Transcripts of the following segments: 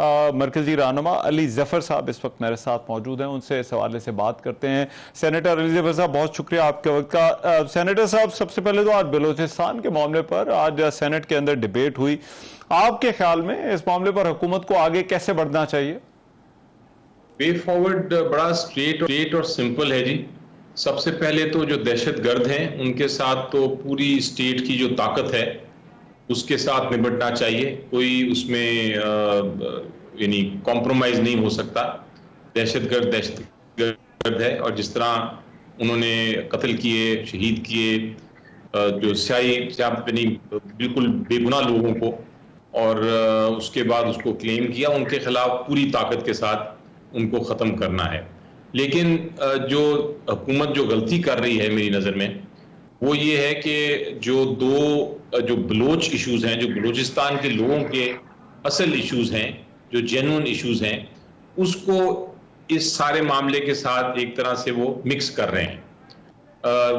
मरकजी रहनुमा अली जफर साहब इस वक्त मेरे साथ मौजूद हैं, उनसे इस हवाले से बात करते हैं। सेनेटर अली जफर साहब, बहुत शुक्रिया आपके वक्त का। सेनेटर साहब, सबसे पहले तो आज बलूचिस्तान के मामले पर आज सेनेट के अंदर डिबेट हुई। आपके ख्याल में इस मामले पर हुकूमत को आगे कैसे बढ़ना चाहिए? वे फॉरवर्ड बड़ा स्ट्रेट और सिंपल है जी। सबसे पहले तो जो दहशतगर्द हैं उनके साथ तो पूरी स्टेट की जो ताकत है उसके साथ निपटना चाहिए। कोई उसमें यानी कॉम्प्रोमाइज नहीं हो सकता। दहशतगर्द है, और जिस तरह उन्होंने कत्ल किए, शहीद किए जो स्याही बिल्कुल बेगुनाह लोगों को, और उसके बाद उसको क्लेम किया, उनके खिलाफ पूरी ताकत के साथ उनको ख़त्म करना है। लेकिन जो हुकूमत जो गलती कर रही है मेरी नज़र में, वो ये है कि जो बलोच इश्यूज़ हैं, जो बलूचिस्तान के लोगों के असल इश्यूज़ हैं, जो जेन्युइन इश्यूज़ हैं, उसको इस सारे मामले के साथ एक तरह से वो मिक्स कर रहे हैं।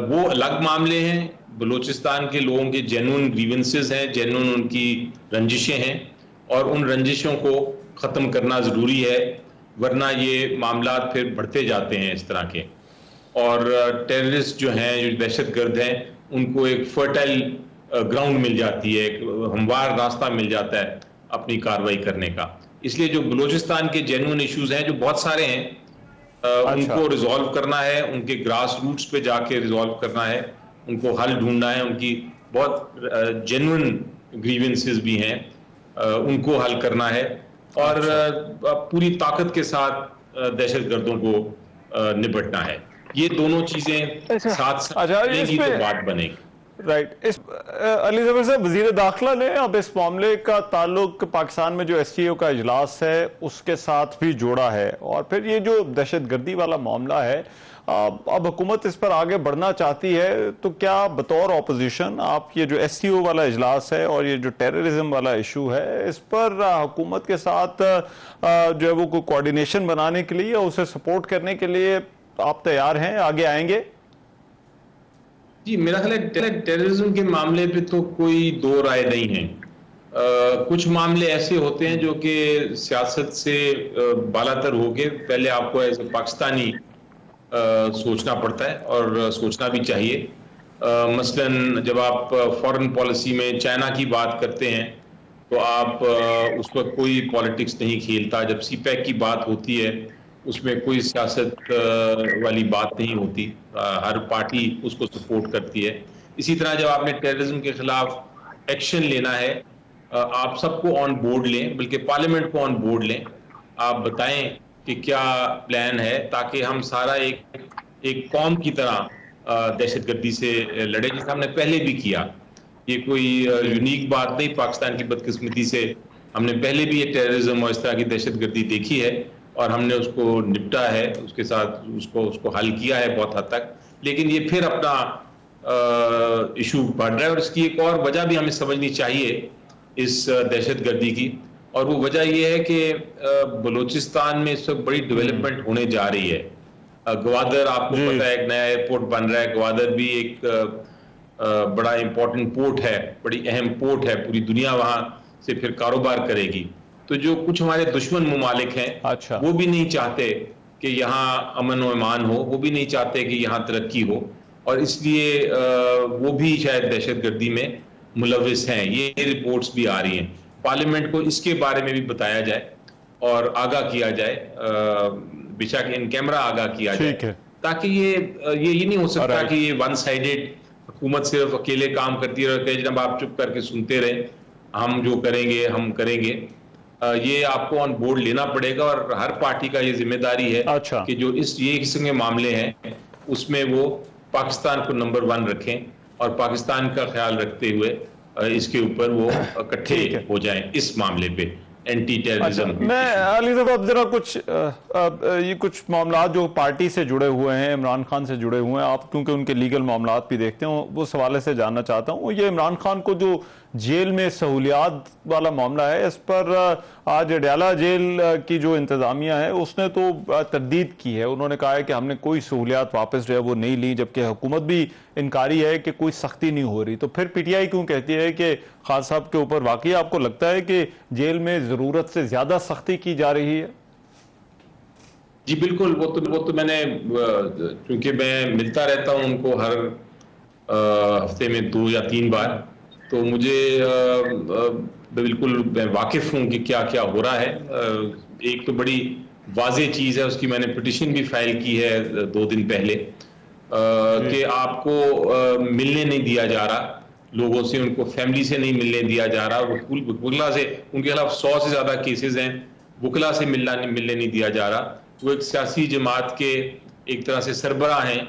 वो अलग मामले हैं, बलूचिस्तान के लोगों के जेन्युइन ग्रीवेंसेस हैं, जेन्युइन उनकी रंजिशें हैं, और उन रंजिशों को ख़त्म करना ज़रूरी है, वरना ये मामला फिर बढ़ते जाते हैं इस तरह के। और टेररिस्ट जो हैं, जो दहशतगर्द हैं, उनको एक फर्टाइल ग्राउंड मिल जाती है, एक हमवार रास्ता मिल जाता है अपनी कार्रवाई करने का। इसलिए जो बलूचिस्तान के जेन्युइन इश्यूज हैं, जो बहुत सारे हैं, उनको रिजॉल्व करना है, उनके ग्रास रूट्स पे जाके रिजॉल्व करना है, उनको हल ढूंढना है। उनकी बहुत जेन्युइन ग्रीवेंसेस भी हैं, उनको हल करना है, और पूरी ताकत के साथ दहशतगर्दों को निपटना है। ये दोनों चीजें साथ चलेंगी तो बात बनेगी। राइट। इस अली जफर साहब, वजीर दाखिला ने अब इस मामले का ताल्लुक पाकिस्तान में जो STO का इजलास है उसके साथ भी जोड़ा है, और फिर ये जो दहशतगर्दी वाला मामला है, अब हुकूमत इस पर आगे बढ़ना चाहती है, तो क्या बतौर ऑपोजिशन आप ये जो STO वाला इजलास है और ये जो टेररिज्म वाला इशू है, इस पर हुकूमत के साथ जो है वो कोई कोऑर्डिनेशन बनाने के लिए, उसे सपोर्ट करने के लिए आप तैयार हैं, आगे आएंगे? जी, मेरा ख्याल है टेररिज्म के मामले पे तो कोई दो राय नहीं है। कुछ मामले ऐसे होते हैं जो कि सियासत से बालातर होके पहले आपको एज ए पाकिस्तानी सोचना पड़ता है, और सोचना भी चाहिए। मसलन जब आप फॉरेन पॉलिसी में चाइना की बात करते हैं तो आप उस पर कोई पॉलिटिक्स नहीं खेलता। जब CPEC की बात होती है उसमें कोई सियासत वाली बात नहीं होती, हर पार्टी उसको सपोर्ट करती है। इसी तरह जब आपने टेररिज्म के खिलाफ एक्शन लेना है, आप सबको ऑन बोर्ड लें, बल्कि पार्लियामेंट को ऑन बोर्ड लें। आप बताएं कि क्या प्लान है, ताकि हम सारा एक कौम की तरह दहशतगर्दी से लड़े, जैसे हमने पहले भी किया। ये कोई यूनिक बात नहीं, पाकिस्तान की बदकिस्मती से हमने पहले भी ये टेररिज्म और इस तरह की दहशतगर्दी देखी है, और हमने उसको निपटा है, उसके साथ उसको हल किया है बहुत हद तक। लेकिन ये फिर अपना इशू बढ़ रहा है, और इसकी एक और वजह भी हमें समझनी चाहिए इस दहशतगर्दी की, और वो वजह ये है कि बलूचिस्तान में इस वक्त बड़ी डेवलपमेंट होने जा रही है। ग्वादर, आपको पता है, एक नया एयरपोर्ट बन रहा है। ग्वादर भी एक बड़ा इंपॉर्टेंट पोर्ट है, बड़ी अहम पोर्ट है, पूरी दुनिया वहां से फिर कारोबार करेगी। तो जो कुछ हमारे दुश्मन मुमालिक हैं, वो भी नहीं चाहते कि यहाँ अमन और ईमान हो, वो भी नहीं चाहते कि यहाँ तरक्की हो, और इसलिए वो भी शायद दहशतगर्दी में मुलविस हैं। ये रिपोर्ट्स भी आ रही हैं। पार्लियामेंट को इसके बारे में भी बताया जाए और आगाह किया जाए, बेशक इन कैमरा आगाह किया जाए, ताकि ये नहीं हो सकता कि ये वन साइडेड हुकूमत सिर्फ अकेले काम करती है, जब आप चुप करके सुनते रहे, हम जो करेंगे हम करेंगे। ये आपको ऑन बोर्ड लेना पड़ेगा, और हर पार्टी का ये जिम्मेदारी है कि जो ये किस्म के मामले हैं उसमें वो पाकिस्तान को नंबर 1 रखें, और पाकिस्तान का ख्याल रखते हुए इसके ऊपर वो इकट्ठे हो जाएं इस मामले पे, एंटी टेररिज्म। मैं अली साहब जरा कुछ मामला जो पार्टी से जुड़े हुए हैं, इमरान खान से जुड़े हुए हैं, आप क्योंकि उनके लीगल मामला भी देखते हो, उस हवाले से जानना चाहता हूँ। ये इमरान खान को जो जेल में सहूलियात वाला मामला है, इस पर आज अडयाला जेल की जो इंतजामिया है उसने तो तरदीद की है। उन्होंने कहा है कि हमने कोई सहूलियात वापस जो है वो नहीं ली, जबकि हुकूमत भी इनकारी है कि कोई सख्ती नहीं हो रही। तो फिर पीटीआई क्यों कहती है कि खान साहब के ऊपर वाकई आपको लगता है कि जेल में जरूरत से ज्यादा सख्ती की जा रही है? जी बिल्कुल, वो तो मैंने, क्योंकि मैं मिलता रहता हूं उनको हर हफ्ते में 2 या 3 बार, तो मुझे बिल्कुल मैं वाकिफ हूं कि क्या क्या हो रहा है। एक तो बड़ी वाज़ेह चीज़ है, उसकी मैंने पिटिशन भी फाइल की है 2 दिन पहले, कि आपको मिलने नहीं दिया जा रहा लोगों से, उनको फैमिली से नहीं मिलने दिया जा रहा। वकीला से, उनके खिलाफ 100 से ज़्यादा केसेस हैं, वकीला से मिलने नहीं दिया जा रहा। वो एक सियासी जमात के एक तरह से सरबराह हैं,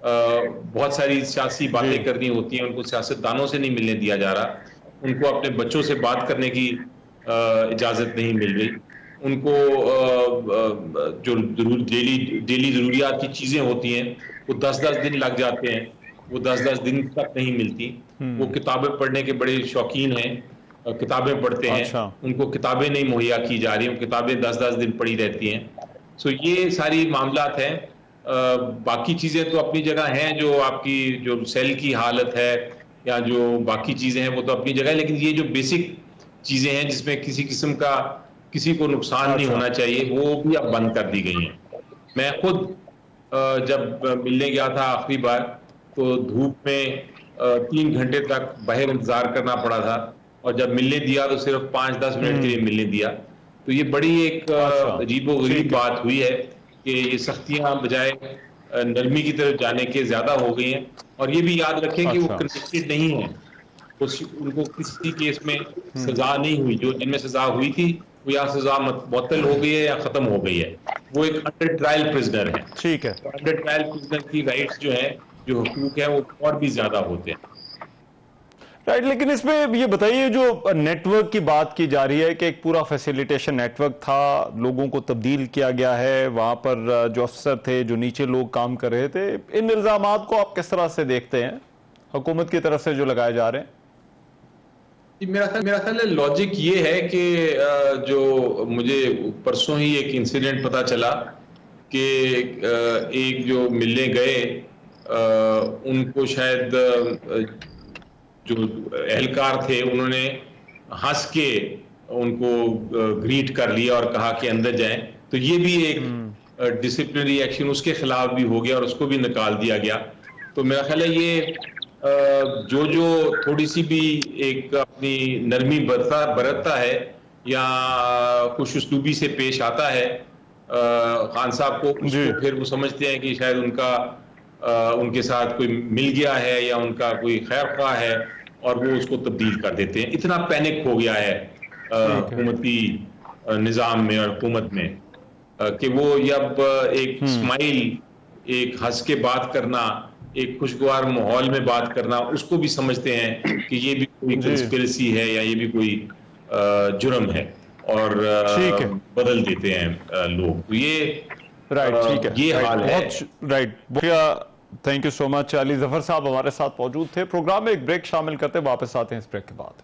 बहुत सारी सियासी बातें करनी होती हैं, उनको सियासतदानों से नहीं मिलने दिया जा रहा, उनको अपने बच्चों से बात करने की इजाज़त नहीं मिल रही, उनको जो डेली ज़रूरियात की चीज़ें होती हैं वो 10-10 दिन लग जाते हैं, वो 10-10 दिन तक नहीं मिलती। वो किताबें पढ़ने के बड़े शौकीन हैं, किताबें पढ़ते हैं, अच्छा। उनको किताबें नहीं मुहैया की जा रही, वो किताबें 10-10 दिन पढ़ी रहती हैं। सो ये सारी मामलात हैं। बाकी चीज़ें तो अपनी जगह हैं, जो आपकी जो सेल की हालत है या जो बाकी चीज़ें हैं वो तो अपनी जगह है, लेकिन ये जो बेसिक चीज़ें हैं जिसमें किसी किस्म का किसी को नुकसान नहीं होना चाहिए, वो भी अब बंद कर दी गई हैं। मैं खुद जब मिलने गया था आखिरी बार, तो धूप में 3 घंटे तक बाहर इंतजार करना पड़ा था, और जब मिलने दिया तो सिर्फ 5-10 मिनट के लिए मिलने दिया। तो ये बड़ी एक अजीबोगरीब बात हुई है कि ये सख्तियां बजाय नरमी की तरफ जाने के ज्यादा हो गई हैं। और ये भी याद रखें कि वो कन्विक्टेड नहीं है, उनको किसी केस में सजा नहीं हुई, जो जिनमें सजा हुई थी वो या सजा मुअत्तल हो गई है या खत्म हो गई है, वो एक अंडर ट्रायल प्रिजनर है। ठीक है। तो अंडर ट्रायल प्रिजनर की राइट्स जो है, जो हुकूक है, वो और भी ज्यादा होते हैं। राइट, लेकिन इसमें ये बताइए, जो नेटवर्क की बात की जा रही है कि एक पूरा फैसिलिटेशन नेटवर्क था, लोगों को तब्दील किया गया है, वहां पर जो अफसर थे, जो नीचे लोग काम कर रहे थे, इन इल्जामात को आप किस तरह से देखते हैं हुकूमत की तरफ से जो लगाए जा रहे हैं? मेरा ख्याल है लॉजिक ये है कि जो मुझे परसों ही एक इंसिडेंट पता चला कि एक जो मिलने गए, उनको शायद जो एहलकार थे उन्होंने हंस के उनको ग्रीट कर लिया और कहा कि अंदर जाएं। तो ये भी एक डिसिप्लिनरी एक्शन उसके खिलाफ भी हो गया और उसको भी निकाल दिया गया। तो मेरा ख्याल है ये जो थोड़ी सी भी एक अपनी नरमी बरतता है या खुश उसलूबी से पेश आता है खान साहब को, उसको फिर वो समझते हैं कि शायद उनके साथ कोई मिल गया है या उनका कोई खैर ख्वाह है, और वो उसको तब्दील कर देते हैं। इतना पैनिक हो गया है हुकूमती निज़ाम में और हुकूमत में कि वो जब एक स्माइल, एक हंस के बात करना, एक खुशगवार माहौल में बात करना, उसको भी समझते हैं कि ये भी कोई कंस्पिरेसी है या ये भी कोई जुर्म है, और बदल देते हैं लोग। तो ये ठीक है, ये हाल है। Right, thank you so much. Ali Zafar साहब हमारे साथ मौजूद थे। प्रोग्राम में एक ब्रेक शामिल करते, वापस आते हैं इस ब्रेक के बाद।